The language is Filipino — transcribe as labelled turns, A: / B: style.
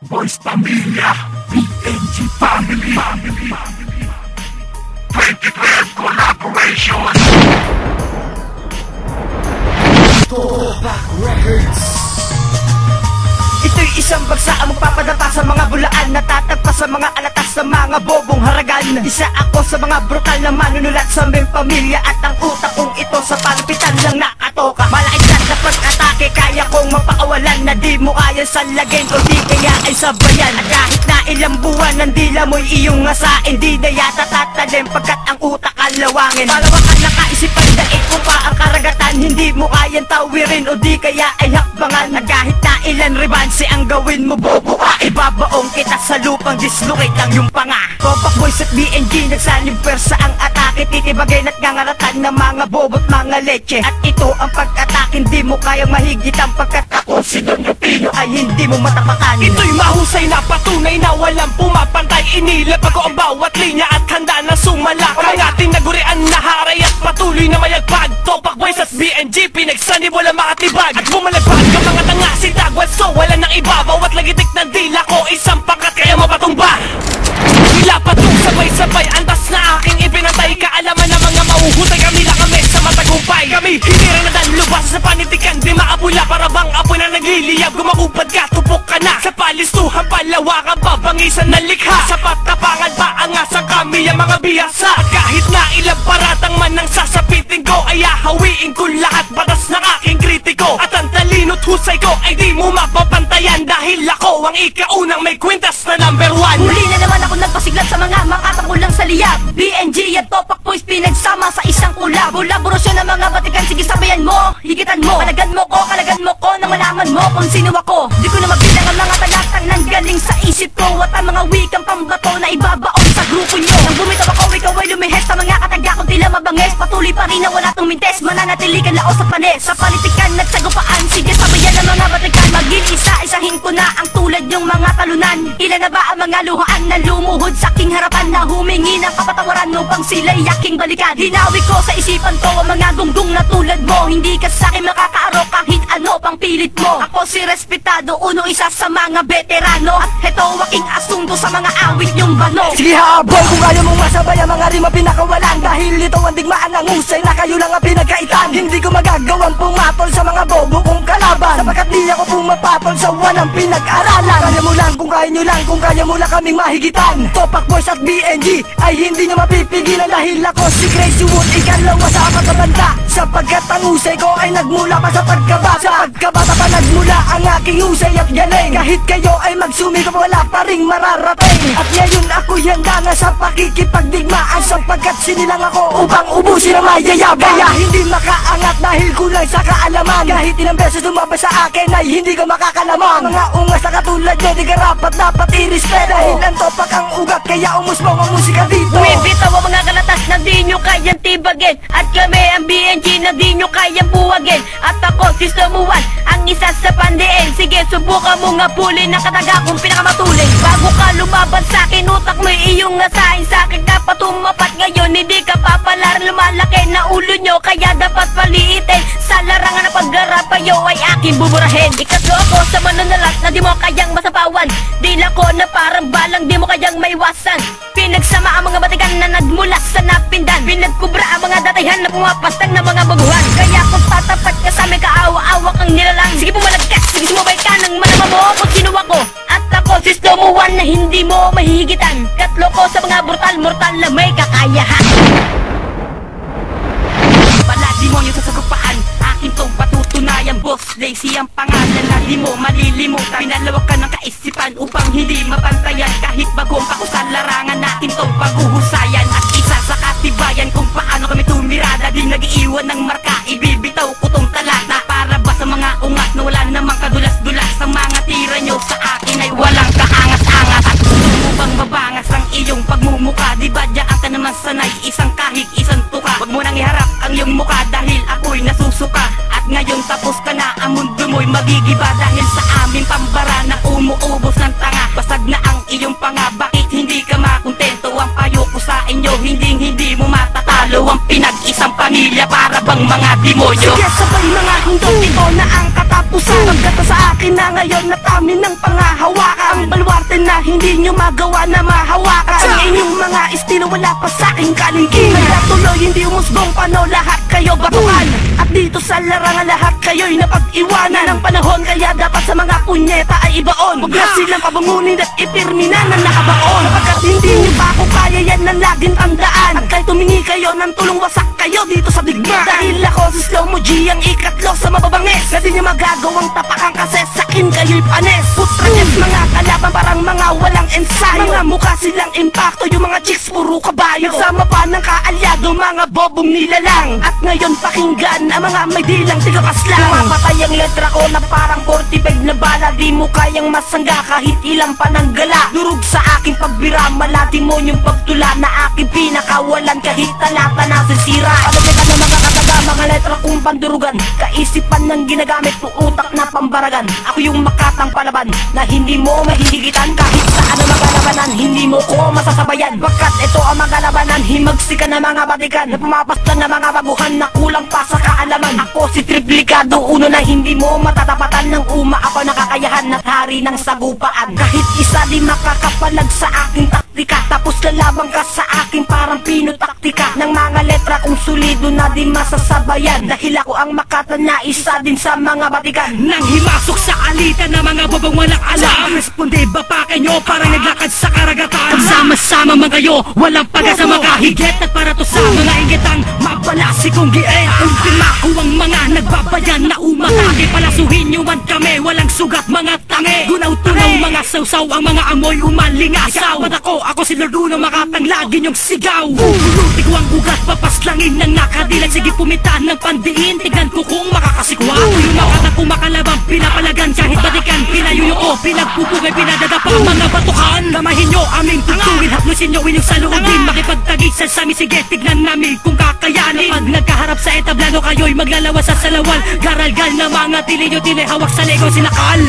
A: Boys Pamilya, BNG Family 2012 collaboration.
B: Topak Records.
C: Ito'y isang bagsa ang magpapadata sa mga bulaan, natatagpa sa mga alatas sa mga bobong haragan. Isa ako sa mga brutal na manunulat sa aming pamilya, at ang utak kong ito sa palpitan lang nakatoka. Malait na pag-atake, kaya kong mapakawalan na di mo kaya salagin, o di kaya ay sabayan. At kahit na ilang buwan ng dila mo'y iyong ngasain, di na yata tatalim pagkat ang utak alawangin. Palawa ka nakaisipan daig kung pa ang karagatan, hindi mo kayang tawirin o di kaya ay hakbangan. At kahit na ilan ribansi ang gawin mo, bobo ka, ibabaong kita sa lupang dislocate lang yung panga. Topak Boys at BNG nagsanib persa ang atake, titibagay at ngangaratan ng mga bobot mga leche. At ito ang pag-atake, hindi mo kayang mahigitan pagkat ako si Don Rufino ay hindi mo matapakan.
B: Ito'y mahusay na patunay na walang pumapantay, inilapag ko ang bawat linya at handa na sumalakay. Ang ating nagurian na haray at patuloy na mayagpag. Topak Boys at BNG pinagsanib wala makatibag, at bumalagpag ang mga tanga si Dagwal, so wala nang ibabaw at lagitik ng dila ko, isang pangkat kaya mapatumba. Nilapatung sabay-sabay, antas na aking ipinantay, kaalaman ng mga mauhutay, kami lang kami sa matagumpay. Kami hindi rin nadanlubas sa panitikan, di maapula para bang apoy na nagliliyab. Gumagubad ka, tupok ka na sa palistuhan, palawakan, babangisan na likha. Sapat tapangan pa angasan kami ang mga biyasa, at kahit na ilang paratang man ang sasapitin ko, ay hahawiin ko lahat batas ng aking kritiko. At ang talino't husay ko ay di mo mapapantayan, dahil ako ang ikaunang may kwintas na #1.
C: Huli na naman ako nagpasiglat sa mga makatakulang sa liyab. BNG at Topak Boys pinagsama sa isang kulab. Kolaborasyon ng mga batikan, sige sabayan mo, higitan mo, kalagan mo ko nang malaman mo kung sino ako. Di ko na mabilang ang mga talatang nanggaling sa isip ko, at ang mga wikang pambato na ibabaon sa grupo nyo. Nang bumitaw ako, ikaw ay lumihes sa mga kataga kong tila mabangis. Patuloy pa rin na wala tong mintes, mananatili ka lao sa panis. Sa politikan at sagupaan, sige sabayan ng mga batikan. Mag-isa-isahin ko na ang tulad yung mga talunan. Ilan na ba ang mga luhaan na lumuhod sa aking harapan, na humingi ng kapatawaran upang sila'y aking balikan. Hinawi ko sa isipan ko ang mga gunggong na tulad mo, hindi ka sa akin makakaaro kahit ano pang pilit mo. Ako si respetado, isa sa mga veterano, at heto aking asunto sa mga awit yung bano.
B: Sige habol kung kaya mong masabay ang mga rima pinakawalan, dahil ito ang digmaan ng husay na kayo lang ang pinagkaitan. Hindi ko magagawang pumatol sa mga bobo kong kalaban, sapagkat di ako pumapatol sa walang pinag-aralan. Kaya mo lang kung kaya nyo lang, kung kaya mo lang kaming mahigitan. Topak Boys at BNG ay hindi nyo mapipigilan, dahil ako si Crazy Wood, ikalawa sa apat na banda, sapagkat ang husay ko ay nagmula pa sa pagkabata. Sa pagkabata pa nagmula ang aking husay at galing, kahit kayo ay magsumikap wala pa ring mararating. At ngayon ako'y handa na sa pakikipagdigmaan, sapagkat sinilang ako upang ubusin ang mayayabang. Kaya hindi makaangat dahil kulang sa kaalaman, kahit ilang beses lumabas sa akin ay hindi ko makakalamang. Mga ungas na katulad nyo, di karapat dapat i-respeto, dahil ang topak ang ugat, kaya umusbong ang musika dito.
C: Bumibitaw ang mga kalatas na di nyo kayang tibagin, at kami ang BNG na di nyo kayang buwagin. At ako si Sumuwan, ang isa sa pandiin. Sige subukan mo nga pulin ang kataga kong pinakamatuloy. Bago ka lumaban sa akin, utak mo iyong ngasahin sa akin ka pa tumapat. Ngayon hindi ka papalaran, lumalaki na ulo nyo, kaya dapat paliitin. Sa larangan na paggarapayo ay aking buburahin. Ikatlo ako sa manunulat na di mo kayang masapawan, dila ko na parang balang di mo kayang maiwasan. Pinagsama ang mga batikan na nagmula sa napindan, pinagkubra ang mga datihan na pumapastang ng mga baguhan. Kaya kung tatapat ka sa amin, kaawa-awa kang nilalang. Sige pumalagkas, sige sumabay ka ng manama mo kung sino ako. At ako si Sumuwan na hindi mo mahihigitan, katlo ko sa mga brutal-mortal na may kakayahan. Palademonyo sa sagupaan, akin tong patutunayan. Boss Lazy ang pangalan na di mo malilimutan. Pinalawak ka ng kaisipan upang hindi mapantayan, kahit bagong ako sa larangan natin tong paghuhusayan. At isa sa katibayan kung paano kami tumirada, di nag-iiwan ng marka, ibibitaw ko tong talata. Para ba sa mga ungat na wala namang kadulas-dulas, ang mga tira nyo sa akin ay walang kaangas-angas. At gusto mo bang mabangas ang iyong pagmumuka? Di ba diyan ka naman sanay, isang kahig, isang tuka. Wag mo nang iharap ang iyong muka, dahil ako'y nasusuka. At ngayon tapos ka na, ang mundo mo'y magigiba, dahil sa aming pambara na umuubos ng tanga. Basag na ang iyong panga, bakit hindi ka makontento? Ang payo ko sa inyo, hindi mo matatalo ang pinag-isang
B: pamilya para bang mga demonyo.
C: Sige sabay mga hindog, ito na ang katapusan. Pagkata sa akin na ngayon na kami ng pangahawakan. Ang baluarte na hindi nyo magawa na mahawakan. Sa inyong mga estilo wala pa sa aking kaligin. Kaya tuloy hindi umusbong pano lahat kayo batukan. At dito sa larangan lahat kayo'y napag-iwanan ng panahon. Kaya dapat sa mga punyeta ay ibaon. Huwag na silang pabangunin at ipirmina na nakabaon. Pagkat hindi nyo pa ako kaya yan na laging tandaan. At kahit tumingi kayo ng tulong wasak kayo dito sa digmaan. Dahil ako si Slow Mo G ang ikatlo sa mababangis. Na di nyo magagawang tapakan kasi sakin kayo'y panes. Putranes mga kalaban parang mga walang ensayo. Mga mukha silang impacto yung mga chicks puro kabayo. Nagsama pa ng kaalyado mga bobong nilalang. At ngayon pakinggan ang mga may dilang tigakaslang. Mapatay ang letra ko na parang 45 na bala. Di mo kayang masangga kahit ilang pananggala. Durog sa aking pagbira, malati mo yung pagtula na aking pinakawalan kahit talata na sisira. Panabitan ng mga kataga, mga letra kong pandurugan. Kaisipan ng ginagamit mo utak na pambaragan. Ako yung makatang palaban na hindi mo mahihigitan. Kahit saan ang magalabanan, hindi mo ko masasabayan. Bakat ito ang magalabanan, himagsikan ng mga batikan. Na pumapastan ng mga baguhan na kulang pa sa kaalaman. Ako si Triplicado, uno na hindi mo matatapatan. Ng uma ako nakakayahan at hari ng sagupaan. Kahit isa di makakapalag sa aking taktika. Tapos lalabang ka sa aking parang pinotaktika. Ng mga letra kong sulido na di masasabayan. Dahil ako ang makatan na isa din sa mga batikan.
B: Nang himasok sa alitan ng mga babang walang alam. Responde ba pa kayo parang naglakad sa karagatan. Sama-sama man kayo, walang pag-asa makahigit. At para to sa mga inggitang mabalasi kong giit. Ultima ko ang mga nagbabayan na umatake. Palasuhin nyo man kami, walang sugat mga tangi. Gunaw-tunaw mga sausaw, ang mga amoy umalingasaw. At ako si Lord Uno, makatanglagin yung sigaw. Uhuluti ko ang ugat, papaslangin ng nakadilag. Sige pumitan ng pandiin, tignan ko kung makakasikwa. Ako yung makatang kumakalabang, pinapalagan kahit batikan. Pinayuyo, pinagpupugay, pinadadapa mga batukan. Gamahin nyo aming tugtugin, haplusin nyo inyong saluubin. Makipagtagisan sa amin, sige tignan namin kung kakayanin. Pag nagkaharap sa etablano kayo'y maglalawas sa salawal. Garalgal na mga tilinyo, tinihawak sa legong sinakal.